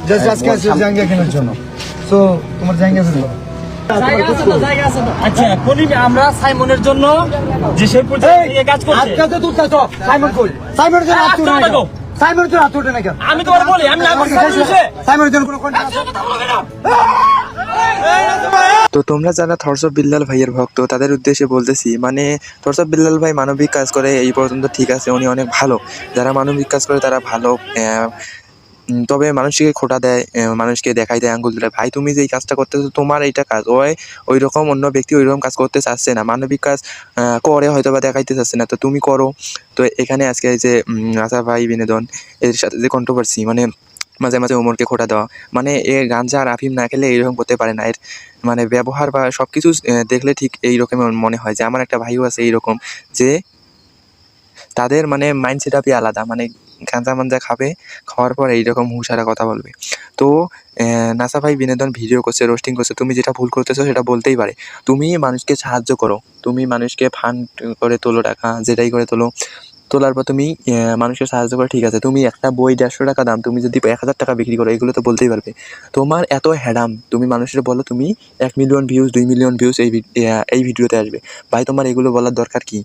Just আজকে আসছে জায়গা কেনার জন্য। সো তোমার জায়গা আছে তো? আচ্ছা বলি আমরা সাইমনের জন্য যে সেই পর্যায়ে কাজ করছে আজকে তো তুই তো সাইমন কই? সাইমনের জন্য হাত তুলে না কেন? সাইমনের জন্য হাত তুলে না কেন? আমি তোমার বলি আমি না করছি সাইমনের জন্য কোনো কন্ট্যাক্ট আছে? তো তোমরা যারা থরস অফ বিল্লাল ভাইয়ের ভক্ত তাদের উদ্দেশ্যে বলতেছি, মানে থরস অফ বিল্লাল ভাই মানবিক কাজ করে এই পর্যন্ত ঠিক আছে, উনি অনেক ভালো। যারা মানবিক কাজ করে তারা ভালো, তবে মানুষকে খোঁটা দেয়, মানুষকে দেখাই দেয় আঙ্গুল তুলে। ভাই তুমি যে এই কাজটা করতেছো তোমার এইটা কাজ, ওই রকম অন্য ব্যক্তি ওই রকম কাজ করতে চাচ্ছে না, মানবিক কাজ করে হয়তো বা দেখাইতে চাচ্ছে না, তো তুমি করো। তো এখানে আজকে এই যে রাজা ভাই বিনোদন এর সাথে যে কন্ট্রোভার্সি, মানে মাঝে মাঝে ওমরকে খোঁটা দেওয়া, মানে এ গাঞ্জা আর আফিম না খেলে এইরকম করতে পারে না। এর মানে ব্যবহার বা সব কিছু দেখলে ঠিক এইরকম মনে হয় যে আমার একটা ভাইও আছে এইরকম, যে তাদের মানে মাইন্ড সেট আপই আলাদা, মানে গাঁজা মাঞ্জা খাবে, খাওয়ার পর এইরকম হুঁশারা কথা বলবে। তো নাসা ভাই বিনোদন ভিডিও করছে, রোস্টিং করছে, তুমি যেটা ভুল করতেছো সেটা বলতেই পারে। তুমি মানুষকে সাহায্য করো, তুমি মানুষকে ফান্ড করে তোলো, টাকা যেটাই করে তোলার পর তুমি মানুষকে সাহায্য করো, ঠিক আছে। তুমি একটা বই 150 টাকা দাম, তুমি যদি 1000 টাকা বিক্রি করো, এগুলো তো বলতেই পারবে। তোমার এত হ্যাডাম, তুমি মানুষের বলো তুমি 1 মিলিয়ন ভিউজ 2 মিলিয়ন ভিউজ এই ভিডিওতে আসবে। ভাই তোমার এগুলো বলার দরকার কি?